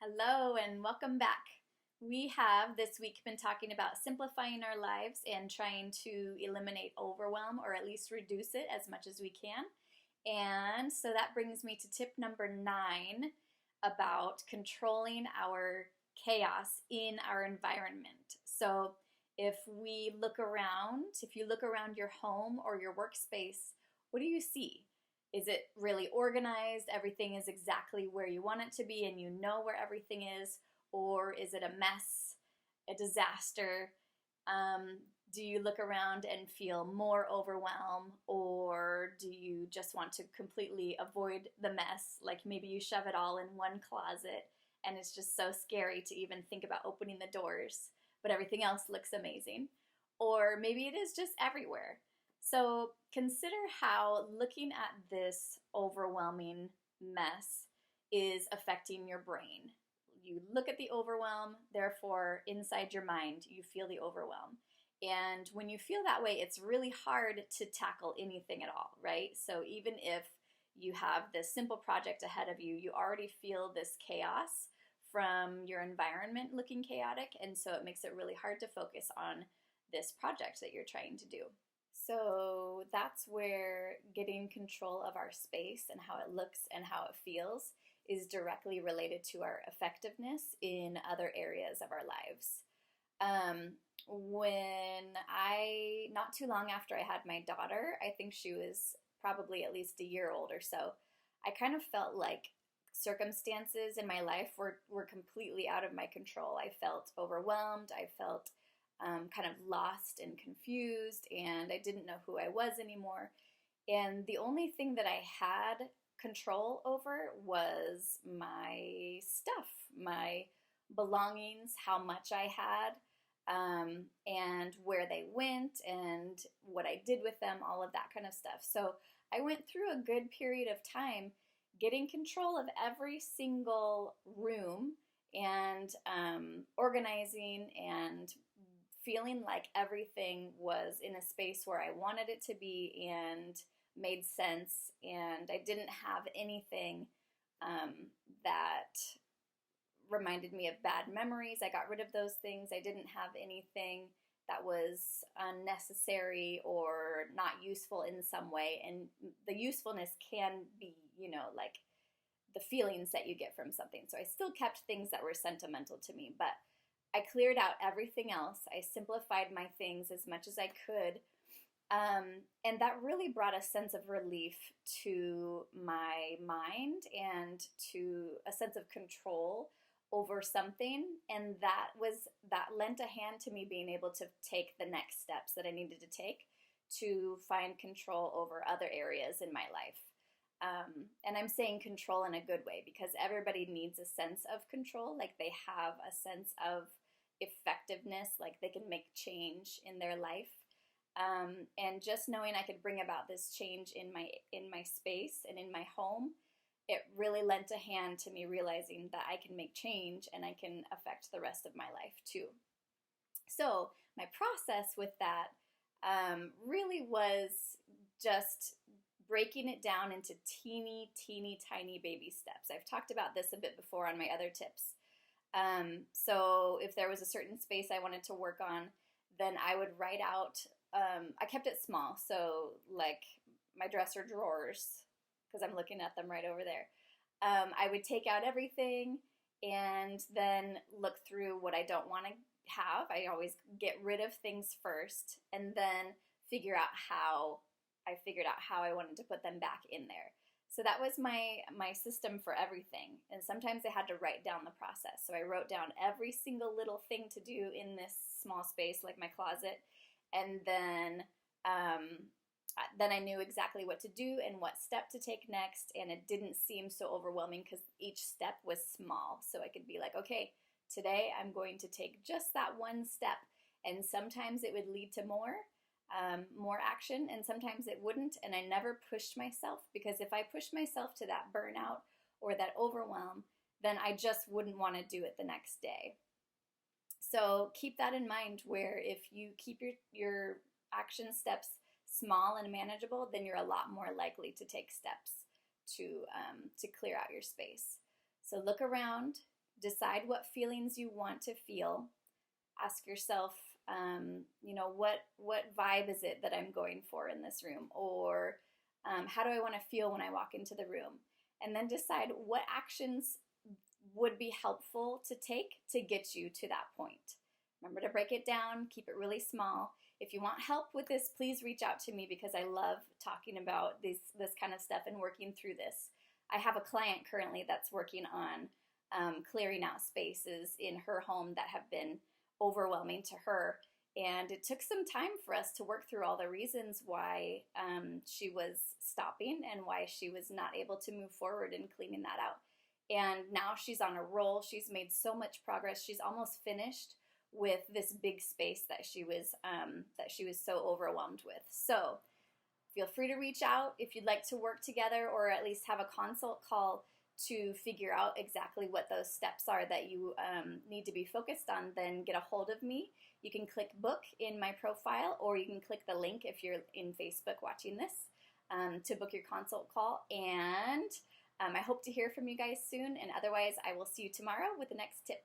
Hello and welcome back. We have this week been talking about simplifying our lives and trying to eliminate overwhelm or at least reduce it as much as we can. And so that brings me to tip number 9 about controlling our chaos in our environment. So if you look around your home or your workspace, what do you see? Is it really organized? Everything is exactly where you want it to be and you know where everything is? Or is it a mess, a disaster? Do you look around and feel more overwhelmed? Or do you just want to completely avoid the mess? Like maybe you shove it all in one closet and it's just so scary to even think about opening the doors, but everything else looks amazing. Or maybe it is just everywhere. So consider how looking at this overwhelming mess is affecting your brain. You look at the overwhelm, therefore, inside your mind, you feel the overwhelm. And when you feel that way, it's really hard to tackle anything at all, right? So even if you have this simple project ahead of you, you already feel this chaos from your environment looking chaotic, and so it makes it really hard to focus on this project that you're trying to do. So that's where getting control of our space and how it looks and how it feels is directly related to our effectiveness in other areas of our lives. Not too long after I had my daughter, I think she was probably at least a year old or so, I kind of felt like circumstances in my life were completely out of my control. I felt overwhelmed. I felt kind of lost and confused, and I didn't know who I was anymore. And the only thing that I had control over was my stuff, my belongings, how much I had, and where they went, and what I did with them, all of that kind of stuff. So I went through a good period of time getting control of every single room and organizing and feeling like everything was in a space where I wanted it to be and made sense, and I didn't have anything that reminded me of bad memories. I got rid of those things. I didn't have anything that was unnecessary or not useful in some way, and the usefulness can be, like the feelings that you get from something. So I still kept things that were sentimental to me, but I cleared out everything else. I simplified my things as much as I could. And that really brought a sense of relief to my mind and to a sense of control over something. And that lent a hand to me being able to take the next steps that I needed to take to find control over other areas in my life. And I'm saying control in a good way because everybody needs a sense of control, like they have a sense of effectiveness, like they can make change in their life. And just knowing I could bring about this change in my space and in my home, it really lent a hand to me realizing that I can make change and I can affect the rest of my life too. So my process with that really was just breaking it down into teeny, teeny, tiny baby steps. I've talked about this a bit before on my other tips. So if there was a certain space I wanted to work on, then I would write out, I kept it small, so like my dresser drawers, because I'm looking at them right over there. I would take out everything and then look through what I don't want to have. I always get rid of things first and then figure out how I wanted to put them back in there. So that was my system for everything. And sometimes I had to write down the process. So I wrote down every single little thing to do in this small space, like my closet. And then I knew exactly what to do and what step to take next. And it didn't seem so overwhelming because each step was small. So I could be like, okay, today I'm going to take just that one step. And sometimes it would lead to more action, and sometimes it wouldn't. And I never pushed myself, because if I pushed myself to that burnout or that overwhelm, then I just wouldn't want to do it the next day. So keep that in mind, where if you keep your action steps small and manageable, then you're a lot more likely to take steps to clear out your space. So look around, Decide what feelings you want to feel. Ask yourself, what vibe is it that I'm going for in this room? Or how do I want to feel when I walk into the room? And then decide what actions would be helpful to take to get you to that point. Remember to break it down, keep it really small. If you want help with this, please reach out to me because I love talking about this kind of stuff and working through this. I have a client currently that's working on clearing out spaces in her home that have been overwhelming to her. And it took some time for us to work through all the reasons why she was stopping and why she was not able to move forward in cleaning that out. And now she's on a roll. She's made so much progress. She's almost finished with this big space that she was so overwhelmed with. So feel free to reach out if you'd like to work together or at least have a consult call to figure out exactly what those steps are that you need to be focused on. Then get a hold of me. You can click book in my profile, or you can click the link if you're in Facebook watching this to book your consult call. And I hope to hear from you guys soon. And otherwise, I will see you tomorrow with the next tip.